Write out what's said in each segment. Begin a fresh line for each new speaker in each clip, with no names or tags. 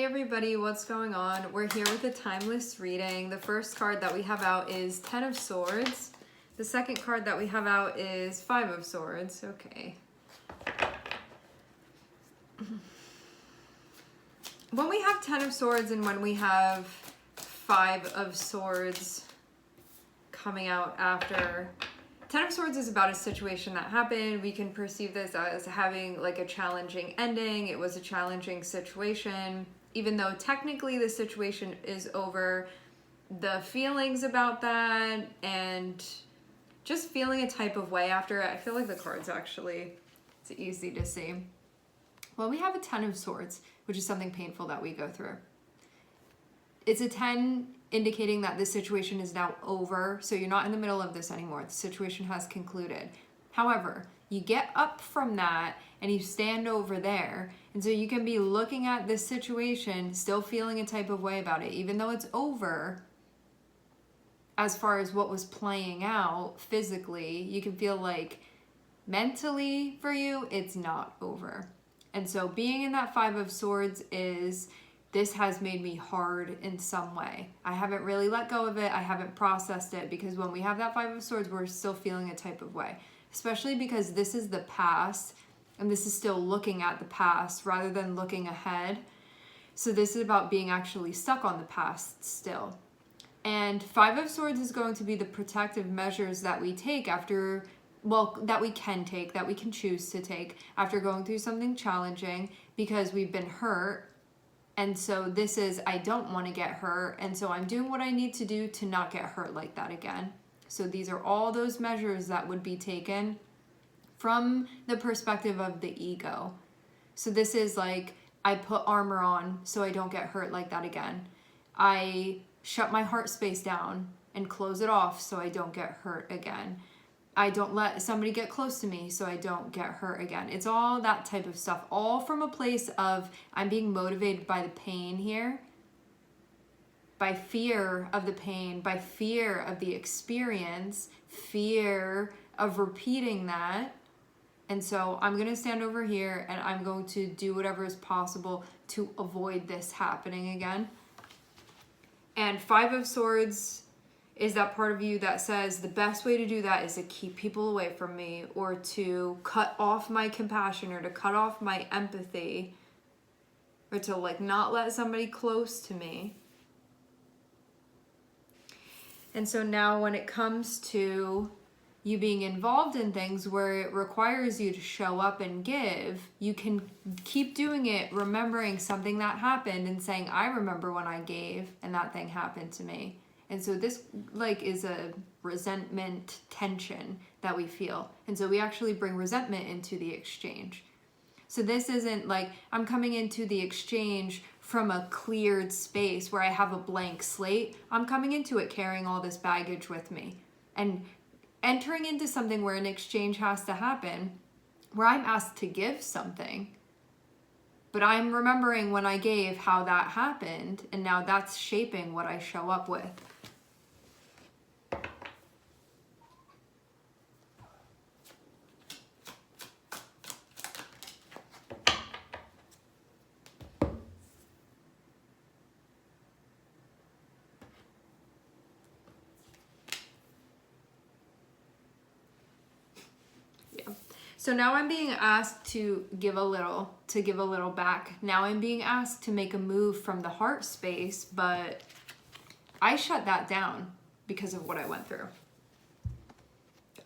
Hey everybody, what's going on? We're here with a timeless reading. The first card that we have out is Ten of Swords. The second card that we have out is Five of Swords. Okay. When we have Ten of Swords and when we have Five of Swords coming out after, Ten of Swords is about a situation that happened. We can perceive this as having like a challenging ending. It was a challenging situation. Even though technically the situation is over, the feelings about that and just feeling a type of way after it, I feel like the cards actually, it's easy to see. Well, we have a Ten of Swords, which is something painful that we go through. It's a 10 indicating that this situation is now over, so you're not in the middle of this anymore. The situation has concluded. However, you get up from that and you stand over there, and so you can be looking at this situation, still feeling a type of way about it, even though it's over. As far as what was playing out physically, you can feel like mentally for you, it's not over. And so being in that Five of Swords is, this has made me hard in some way. I haven't really let go of it. I haven't processed it, because when we have that Five of Swords, we're still feeling a type of way, especially because this is the past and this is still looking at the past rather than looking ahead. So this is about being actually stuck on the past still. And Five of Swords is going to be the protective measures that we take after, well, that we can take, that we can choose to take after going through something challenging, because we've been hurt. And so this is, I don't want to get hurt, and so I'm doing what I need to do to not get hurt like that again. So these are all those measures that would be taken from the perspective of the ego. So this is like, I put armor on so I don't get hurt like that again. I shut my heart space down and close it off so I don't get hurt again. I don't let somebody get close to me so I don't get hurt again. It's all that type of stuff, all from a place of, I'm being motivated by the pain here, by fear of the pain, by fear of the experience, fear of repeating that. And so I'm going to stand over here and I'm going to do whatever is possible to avoid this happening again. And Five of Swords is that part of you that says the best way to do that is to keep people away from me, or to cut off my compassion, or to cut off my empathy, or to like not let somebody close to me. And so now when it comes to you being involved in things where it requires you to show up and give, you can keep doing it, remembering something that happened and saying, I remember when I gave and that thing happened to me. And so this like is a resentment tension that we feel. And so we actually bring resentment into the exchange. So this isn't like I'm coming into the exchange from a cleared space where I have a blank slate. I'm coming into it carrying all this baggage with me and entering into something where an exchange has to happen, where I'm asked to give something. But I'm remembering when I gave how that happened, and now that's shaping what I show up with. So now I'm being asked to give a little back. Now I'm being asked to make a move from the heart space, but I shut that down because of what I went through.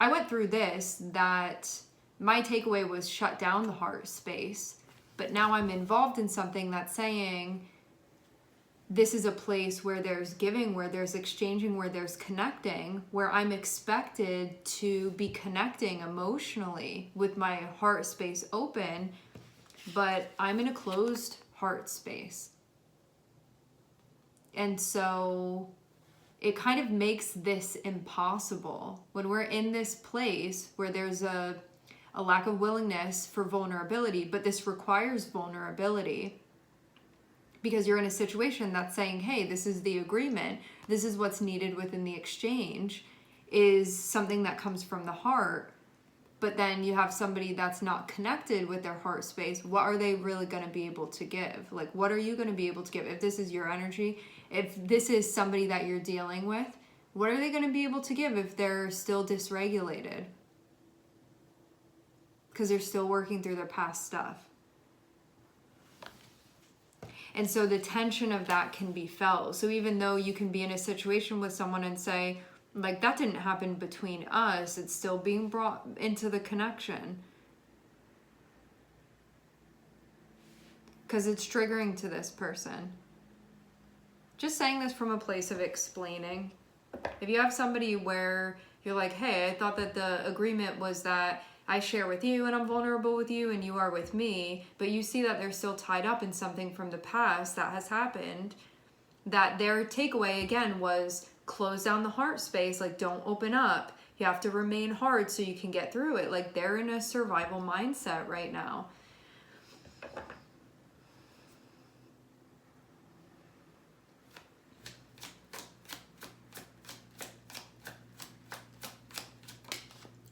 I went through this, that my takeaway was shut down the heart space, but now I'm involved in something that's saying, this is a place where there's giving, where there's exchanging, where there's connecting, where I'm expected to be connecting emotionally with my heart space open, but I'm in a closed heart space. And so it kind of makes this impossible when we're in this place where there's a lack of willingness for vulnerability, but this requires vulnerability. Because you're in a situation that's saying, hey, this is the agreement, this is what's needed within the exchange, is something that comes from the heart. But then you have somebody that's not connected with their heart space. What are they really going to be able to give? Like, what are you going to be able to give? If this is your energy, if this is somebody that you're dealing with, what are they going to be able to give if they're still dysregulated? Because they're still working through their past stuff. And so the tension of that can be felt. So even though you can be in a situation with someone and say, like, that didn't happen between us, it's still being brought into the connection. Because it's triggering to this person. Just saying this from a place of explaining. If you have somebody where you're like, hey, I thought that the agreement was that I share with you and I'm vulnerable with you and you are with me, but you see that they're still tied up in something from the past that has happened, that their takeaway again was close down the heart space, like don't open up. You have to remain hard so you can get through it. Like they're in a survival mindset right now.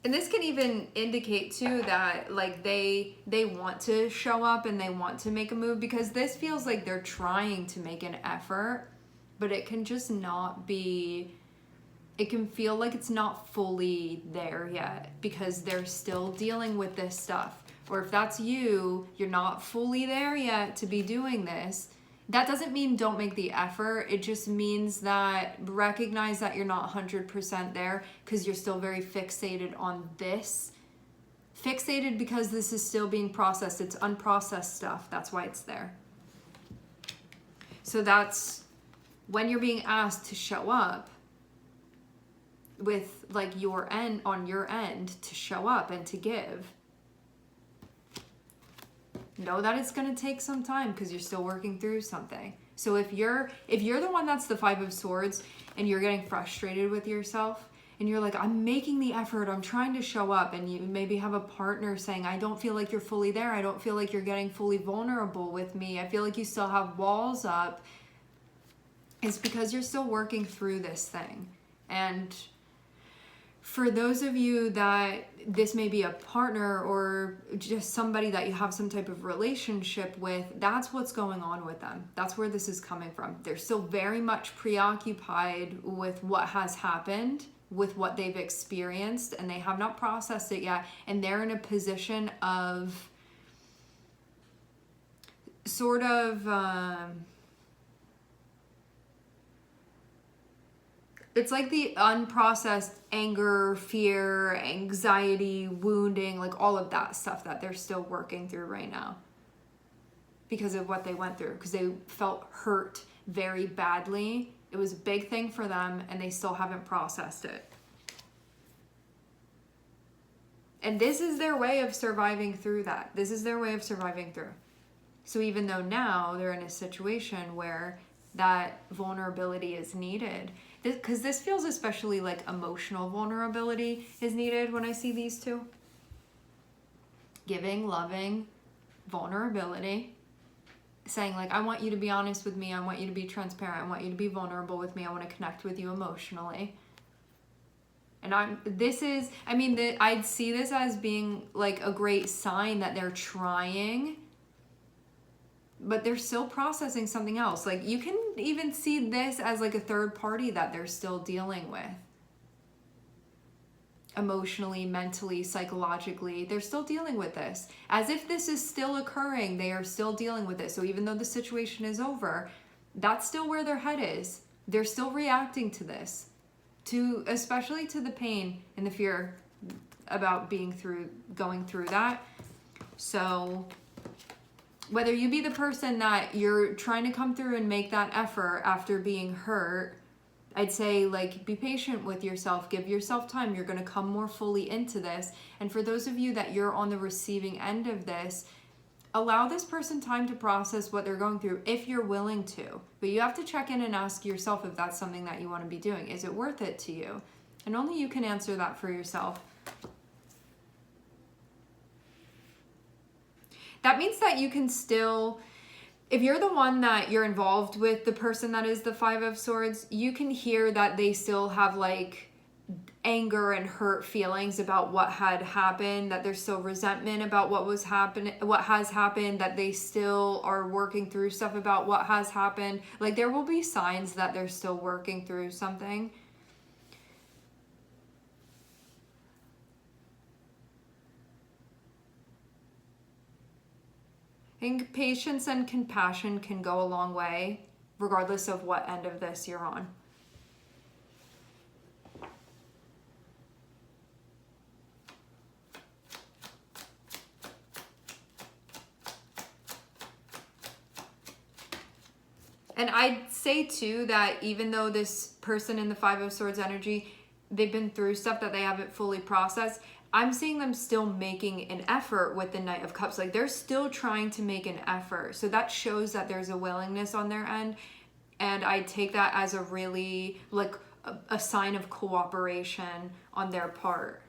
And this can even indicate too that like they want to show up and they want to make a move, because this feels like they're trying to make an effort, but it can just not be, it can feel like it's not fully there yet because they're still dealing with this stuff. Or if that's you, you're not fully there yet to be doing this. That doesn't mean don't make the effort. It just means that recognize that you're not 100% there because you're still very fixated on this. Fixated because this is still being processed. It's unprocessed stuff. That's why it's there. So that's when you're being asked to show up with like your end, on your end, to show up and to give. Know that it's going to take some time because you're still working through something. So if you're the one that's the Five of Swords and you're getting frustrated with yourself and you're like, I'm making the effort, I'm trying to show up, and you maybe have a partner saying, I don't feel like you're fully there, I don't feel like you're getting fully vulnerable with me, I feel like you still have walls up, it's because you're still working through this thing. And for those of you that this may be a partner or just somebody that you have some type of relationship with, that's what's going on with them. That's where this is coming from. They're still very much preoccupied with what has happened, with what they've experienced, and they have not processed it yet. And they're in a position of sort of... it's like the unprocessed anger, fear, anxiety, wounding, like all of that stuff that they're still working through right now because of what they went through, because they felt hurt very badly. It was a big thing for them and they still haven't processed it. And this is their way of surviving through that. This is their way of surviving through. So even though now they're in a situation where that vulnerability is needed, because this feels especially like emotional vulnerability is needed when I see these two. Giving, loving, vulnerability. Saying like, I want you to be honest with me. I want you to be transparent. I want you to be vulnerable with me. I want to connect with you emotionally. And I'd see this as being like a great sign that they're trying, but they're still processing something else. Like you can even see this as like a third party that they're still dealing with. Emotionally, mentally, psychologically, they're still dealing with this. As if this is still occurring, they are still dealing with it. So even though the situation is over, that's still where their head is. They're still reacting to this, especially to the pain and the fear about going through that. So whether you be the person that you're trying to come through and make that effort after being hurt, I'd say like be patient with yourself, give yourself time. You're going to come more fully into this. And for those of you that you're on the receiving end of this, allow this person time to process what they're going through if you're willing to. But you have to check in and ask yourself if that's something that you want to be doing. Is it worth it to you? And only you can answer that for yourself. That means that you can still, if you're the one that you're involved with, the person that is the Five of Swords, you can hear that they still have like anger and hurt feelings about what had happened, that there's still resentment about what has happened, that they still are working through stuff about what has happened. Like, there will be signs that they're still working through something. I think patience and compassion can go a long way, regardless of what end of this you're on. And I'd say too that even though this person in the Five of Swords energy, they've been through stuff that they haven't fully processed, I'm seeing them still making an effort with the Knight of Cups. Like, they're still trying to make an effort. So that shows that there's a willingness on their end. And I take that as a really, like, a sign of cooperation on their part.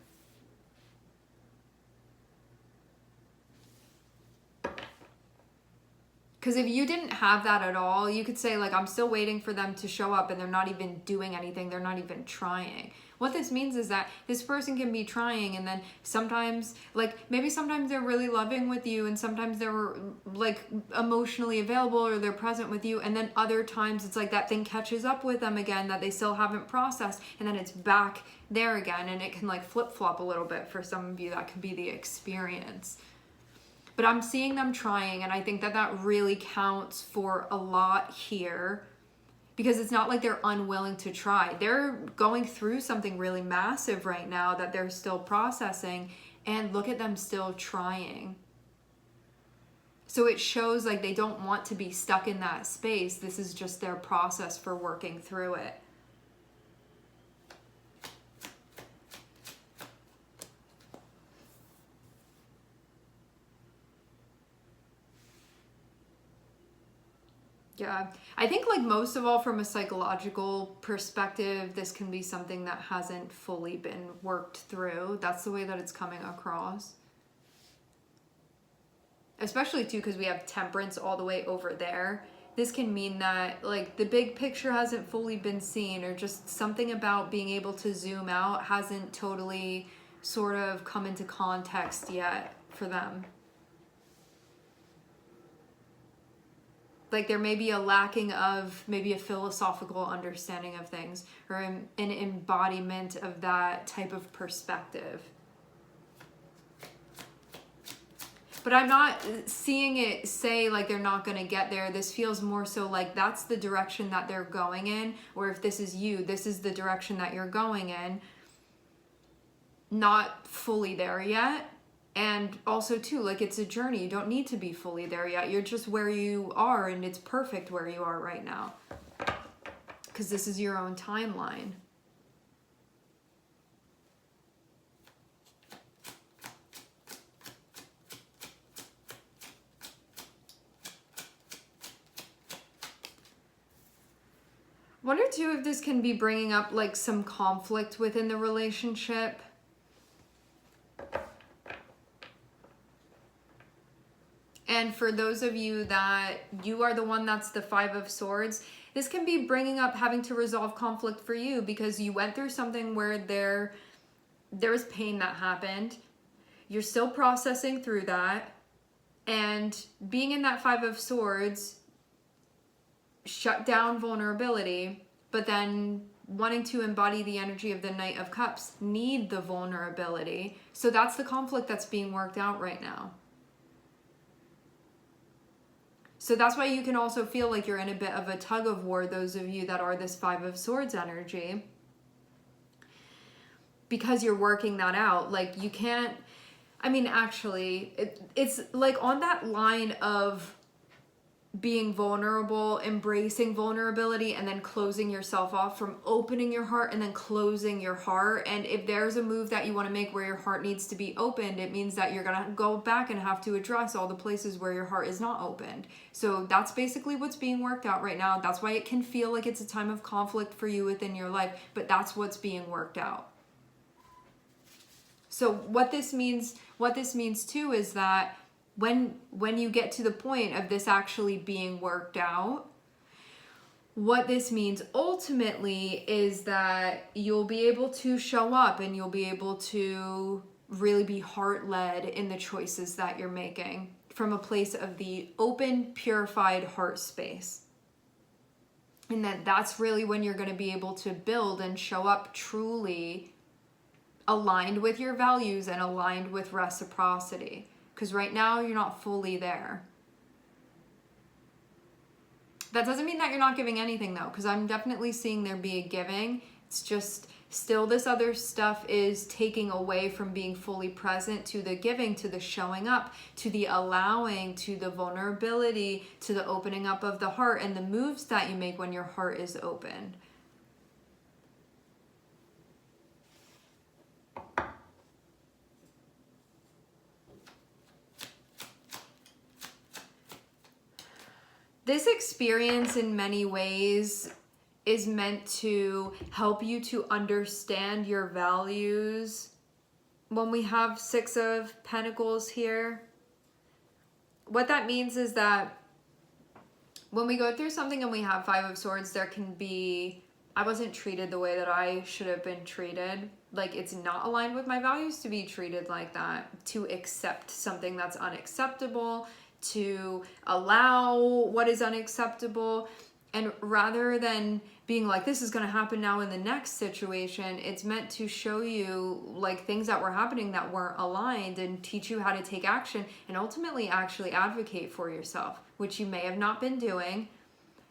Because if you didn't have that at all, you could say, like, I'm still waiting for them to show up and they're not even doing anything. They're not even trying. What this means is that this person can be trying, and then sometimes, like, maybe sometimes they're really loving with you, and sometimes they're, like, emotionally available or they're present with you, and then other times it's like that thing catches up with them again that they still haven't processed, and then it's back there again, and it can, like, flip-flop a little bit. For some of you, that could be the experience. But I'm seeing them trying, and I think that that really counts for a lot here, because it's not like they're unwilling to try. They're going through something really massive right now that they're still processing, and look at them still trying. So it shows like they don't want to be stuck in that space. This is just their process for working through it. Yeah, I think, like, most of all, from a psychological perspective, this can be something that hasn't fully been worked through. That's the way that it's coming across. Especially, too, because we have Temperance all the way over there. This can mean that, like, the big picture hasn't fully been seen, or just something about being able to zoom out hasn't totally sort of come into context yet for them. Like, there may be a lacking of maybe a philosophical understanding of things, or an embodiment of that type of perspective. But I'm not seeing it say like they're not going to get there. This feels more so like that's the direction that they're going in, or if this is you, this is the direction that you're going in. Not fully there yet. And also, too, like, it's a journey. You don't need to be fully there yet. You're just where you are, and it's perfect where you are right now. Because this is your own timeline. Wonder, too, if this can be bringing up, like, some conflict within the relationship. And for those of you that you are the one that's the Five of Swords, this can be bringing up having to resolve conflict for you, because you went through something where there was pain that happened. You're still processing through that. And being in that Five of Swords shut down vulnerability, but then wanting to embody the energy of the Knight of Cups need the vulnerability. So that's the conflict that's being worked out right now. So that's why you can also feel like you're in a bit of a tug of war, those of you that are this Five of Swords energy. Because you're working that out. Like, you can't, I mean, actually, it's like on that line of being vulnerable, embracing vulnerability, and then closing yourself off from opening your heart and then closing your heart. And if there's a move that you want to make where your heart needs to be opened, it means that you're going to go back and have to address all the places where your heart is not opened. So that's basically what's being worked out right now. That's why it can feel like it's a time of conflict for you within your life, but that's what's being worked out. So what this means too is that when you get to the point of this actually being worked out, what this means ultimately is that you'll be able to show up and you'll be able to really be heart-led in the choices that you're making from a place of the open, purified heart space. And that's really when you're going to be able to build and show up truly aligned with your values and aligned with reciprocity. Because right now you're not fully there. That doesn't mean that you're not giving anything though, because I'm definitely seeing there be a giving. It's just still this other stuff is taking away from being fully present to the giving, to the showing up, to the allowing, to the vulnerability, to the opening up of the heart and the moves that you make when your heart is open. This experience in many ways is meant to help you to understand your values. When we have 6 of Pentacles here, what that means is that when we go through something and we have 5 of Swords, there can be, I wasn't treated the way that I should have been treated. Like, it's not aligned with my values to be treated like that, to accept something that's unacceptable, to allow what is unacceptable. And rather than being like, this is going to happen now in the next situation, it's meant to show you like things that were happening that weren't aligned and teach you how to take action and ultimately actually advocate for yourself, which you may have not been doing.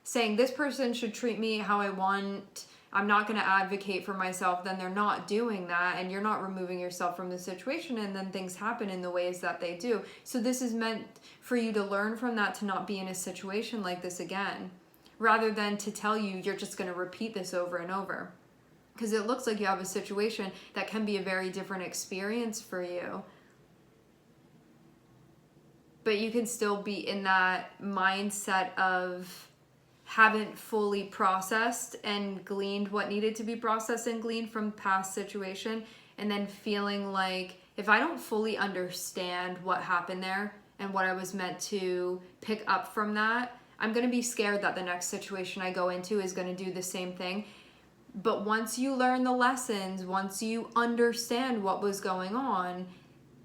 Saying this person should treat me how I want, I'm not going to advocate for myself, then they're not doing that and you're not removing yourself from the situation, and then things happen in the ways that they do. So this is meant for you to learn from that, to not be in a situation like this again, rather than to tell you you're just going to repeat this over and over. Because it looks like you have a situation that can be a very different experience for you. But you can still be in that mindset of haven't fully processed and gleaned what needed to be processed and gleaned from past situation, and then feeling like if I don't fully understand what happened there and what I was meant to pick up from that, I'm going to be scared that the next situation I go into is going to do the same thing. But once you learn the lessons, once you understand what was going on,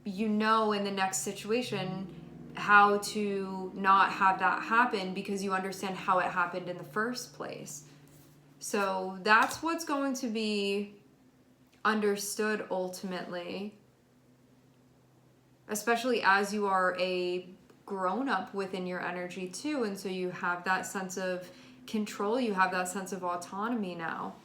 you know in the next situation how to not have that happen because you understand how it happened in the first place. So that's what's going to be understood ultimately, especially as you are a grown-up within your energy too, and so you have that sense of control, you have that sense of autonomy now.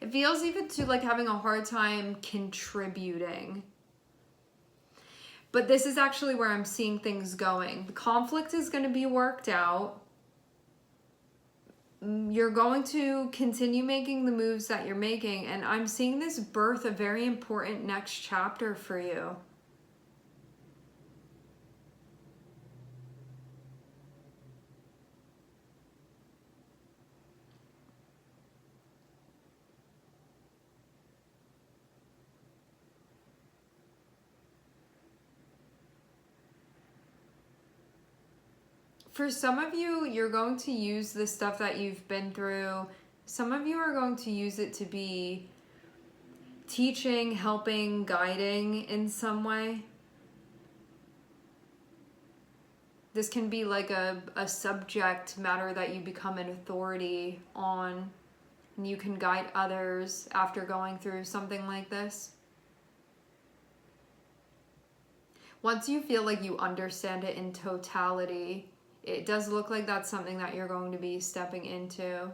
It feels even to like having a hard time contributing. But this is actually where I'm seeing things going. The conflict is going to be worked out. You're going to continue making the moves that you're making. And I'm seeing this birth a very important next chapter for you. For some of you, you're going to use the stuff that you've been through. Some of you are going to use it to be teaching, helping, guiding in some way. This can be like a subject matter that you become an authority on, and you can guide others after going through something like this. Once you feel like you understand it in totality, it does look like that's something that you're going to be stepping into.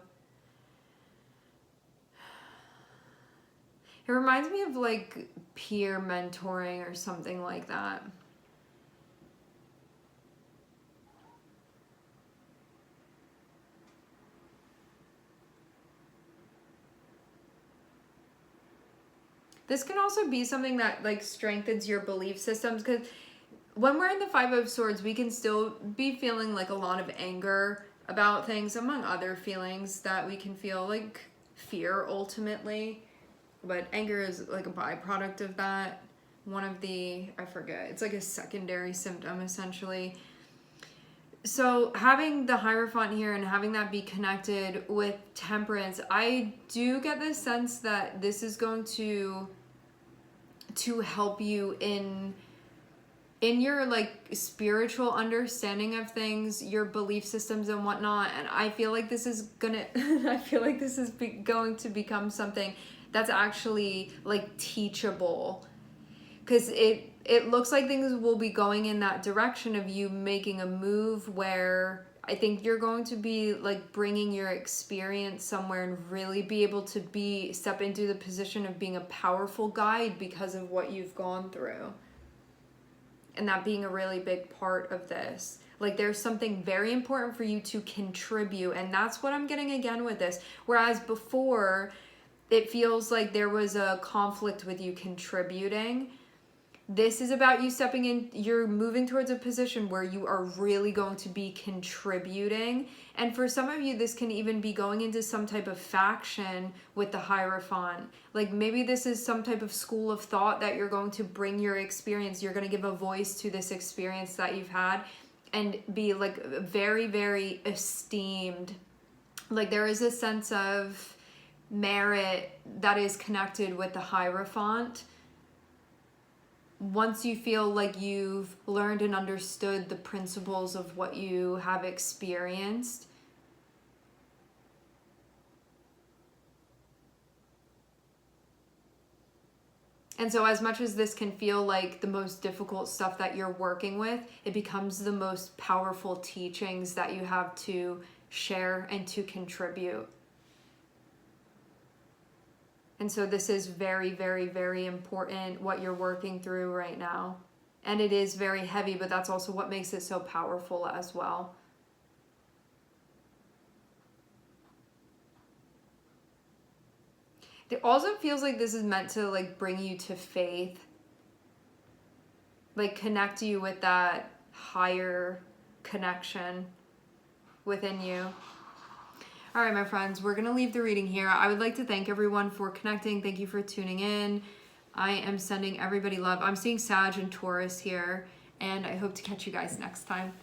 It reminds me of like peer mentoring or something like that. This can also be something that like strengthens your belief systems, because when we're in the Five of Swords, we can still be feeling like a lot of anger about things, among other feelings that we can feel, like fear ultimately. But anger is like a byproduct of that. One of the, I forget, it's like a secondary symptom essentially. So having the Hierophant here and having that be connected with Temperance, I do get the sense that this is going to help you in your like spiritual understanding of things, your belief systems and whatnot. And I feel like this is going to become something that's actually like teachable, because it looks like things will be going in that direction of you making a move where I think you're going to be like bringing your experience somewhere and really be able to step into the position of being a powerful guide because of what you've gone through. And that being a really big part of this. Like there's something very important for you to contribute. And that's what I'm getting again with this. Whereas before, it feels like there was a conflict with you contributing. This is about you stepping in, you're moving towards a position where you are really going to be contributing. And for some of you, this can even be going into some type of faction with the Hierophant. Like maybe this is some type of school of thought that you're going to bring your experience. You're going to give a voice to this experience that you've had and be like very, very esteemed. Like there is a sense of merit that is connected with the Hierophant. Once you feel like you've learned and understood the principles of what you have experienced. And so as much as this can feel like the most difficult stuff that you're working with, it becomes the most powerful teachings that you have to share and to contribute. And so this is very, very, very important, what you're working through right now. And it is very heavy, but that's also what makes it so powerful as well. It also feels like this is meant to like bring you to faith. Like connect you with that higher connection within you. All right, my friends, we're going to leave the reading here. I would like to thank everyone for connecting. Thank you for tuning in. I am sending everybody love. I'm seeing Sag and Taurus here, and I hope to catch you guys next time.